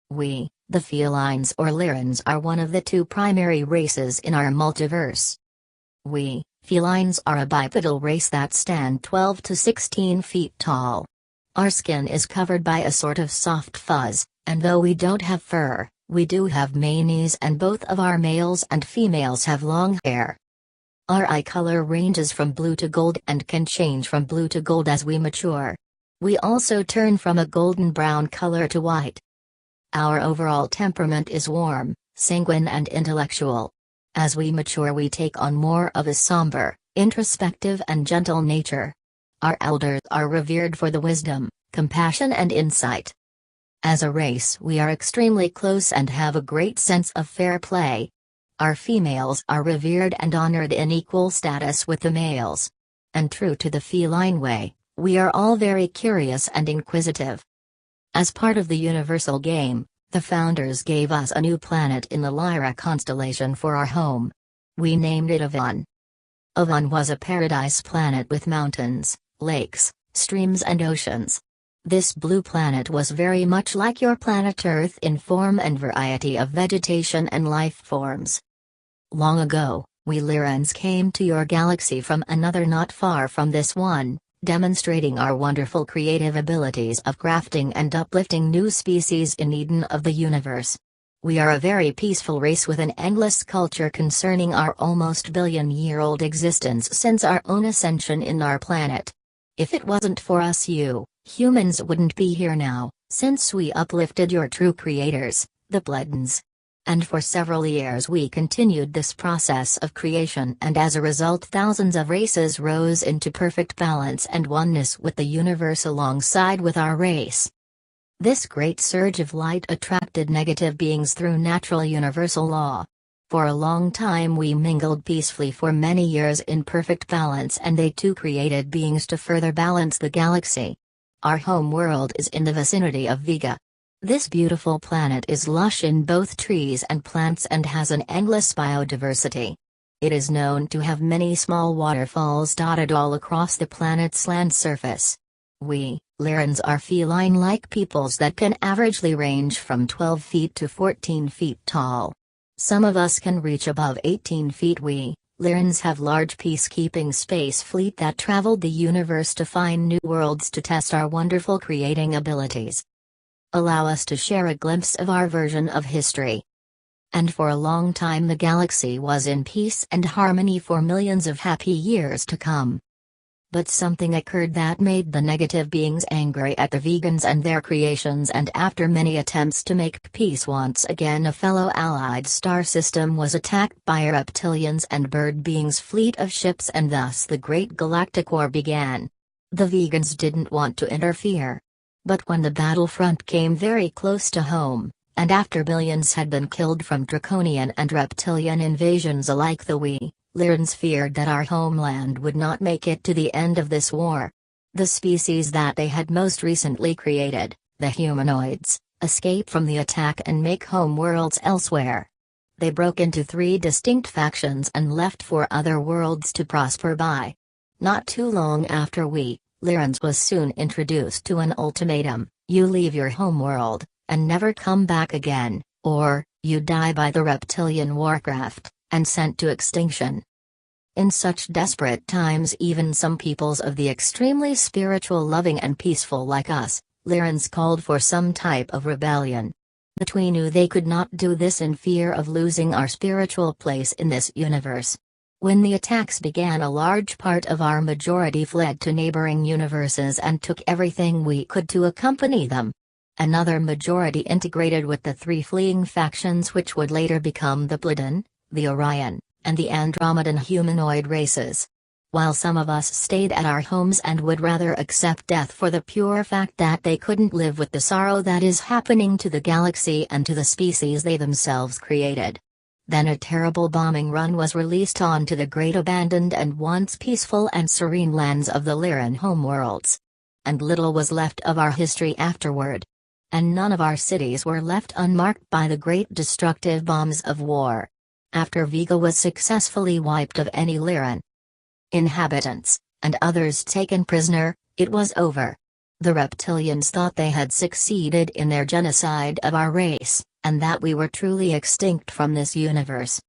We, the felines or Lyrans, are one of the two primary races in our multiverse. We, felines, are a bipedal race that stand 12 to 16 feet tall. Our skin is covered by a sort of soft fuzz, and though we don't have fur, we do have manes, and both of our males and females have long hair. Our eye color ranges from blue to gold and can change from blue to gold as we mature. We also turn from a golden brown color to white. Our overall temperament is warm, sanguine and intellectual. As we mature, we take on more of a somber, introspective and gentle nature. Our elders are revered for the wisdom, compassion and insight. As a race, we are extremely close and have a great sense of fair play. Our females are revered and honored in equal status with the males. And true to the feline way, we are all very curious and inquisitive. As part of the universal game, the founders gave us a new planet in the Lyra constellation for our home. We named it U.F.O. U.F.O was a paradise planet with mountains, lakes, streams and oceans. This blue planet was very much like your planet Earth in form and variety of vegetation and life forms. Long ago, we Lyrans came to your galaxy from another not far from this one, demonstrating our wonderful creative abilities of crafting and uplifting new species in Eden of the universe. We are a very peaceful race with an endless culture concerning our almost billion-year-old existence since our own ascension in our planet. If it wasn't for us, you humans wouldn't be here now, since we uplifted your true creators, the Bloodens. And for several years we continued this process of creation, and as a result thousands of races rose into perfect balance and oneness with the universe alongside with our race. This great surge of light attracted negative beings through natural universal law. For a long time we mingled peacefully for many years in perfect balance, and they too created beings to further balance the galaxy. Our home world is in the vicinity of Vega. This beautiful planet is lush in both trees and plants and has an endless biodiversity. It is known to have many small waterfalls dotted all across the planet's land surface. We, Lyrans, are feline-like peoples that can averagely range from 12 feet to 14 feet tall. Some of us can reach above 18 feet. We, Lyrans, have large peacekeeping space fleet that traveled the universe to find new worlds to test our wonderful creating abilities. Allow us to share a glimpse of our version of history. And for a long time the galaxy was in peace and harmony for millions of happy years to come. But something occurred that made the negative beings angry at the vegans and their creations, and after many attempts to make peace once again, a fellow allied star system was attacked by a reptilians and bird beings fleet of ships, and thus the Great Galactic War began. The vegans didn't want to interfere. But when the battlefront came very close to home, and after billions had been killed from draconian and reptilian invasions alike, the we, Lyrans, feared that our homeland would not make it to the end of this war. The species that they had most recently created, the humanoids, escape from the attack and make home worlds elsewhere. They broke into 3 distinct factions and left for other worlds to prosper by. Not too long after we, Lyrans, was soon introduced to an ultimatum: you leave your homeworld, and never come back again, or, you die by the reptilian warcraft, and sent to extinction. In such desperate times even some peoples of the extremely spiritual, loving and peaceful like us, Lyrans, called for some type of rebellion. But we knew they could not do this in fear of losing our spiritual place in this universe. When the attacks began, a large part of our majority fled to neighboring universes and took everything we could to accompany them. Another majority integrated with the 3 fleeing factions which would later become the Bloodin, the Orion, and the Andromedan humanoid races. While some of us stayed at our homes and would rather accept death for the pure fact that they couldn't live with the sorrow that is happening to the galaxy and to the species they themselves created. Then a terrible bombing run was released onto the great abandoned and once peaceful and serene lands of the Lyran homeworlds. And little was left of our history afterward. And none of our cities were left unmarked by the great destructive bombs of war. After Vega was successfully wiped of any Lyran inhabitants, and others taken prisoner, it was over. The reptilians thought they had succeeded in their genocide of our race, and that we were truly extinct from this universe.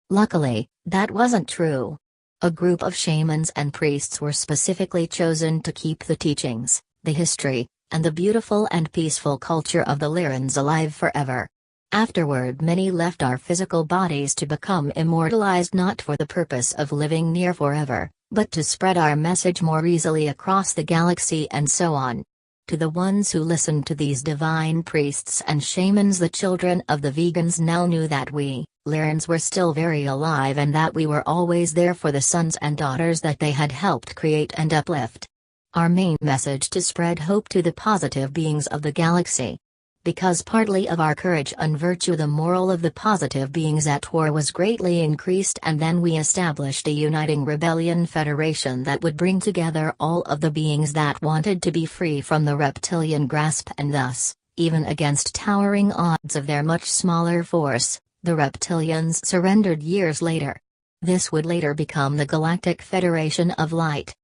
Luckily, that wasn't true. A group of shamans and priests were specifically chosen to keep the teachings, the history, and the beautiful and peaceful culture of the Lyrans alive forever. Afterward, many left our physical bodies to become immortalized, not for the purpose of living near forever, but to spread our message more easily across the galaxy and so on. To the ones who listened to these divine priests and shamans, the children of the vegans now knew that we, Lyrans, were still very alive and that we were always there for the sons and daughters that they had helped create and uplift. Our main message: to spread hope to the positive beings of the galaxy. Because partly of our courage and virtue, the moral of the positive beings at war was greatly increased, and then we established a uniting rebellion federation that would bring together all of the beings that wanted to be free from the reptilian grasp, and thus, even against towering odds of their much smaller force, the reptilians surrendered years later. This would later become the Galactic Federation of Light.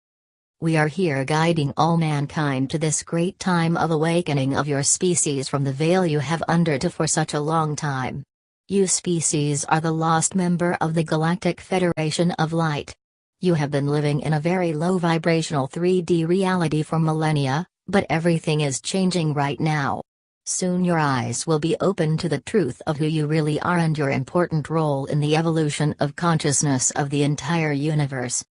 We are here guiding all mankind to this great time of awakening of your species from the veil you have undergone for such a long time. You species are the lost member of the Galactic Federation of Light. You have been living in a very low vibrational 3D reality for millennia, but everything is changing right now. Soon your eyes will be open to the truth of who you really are and your important role in the evolution of consciousness of the entire universe.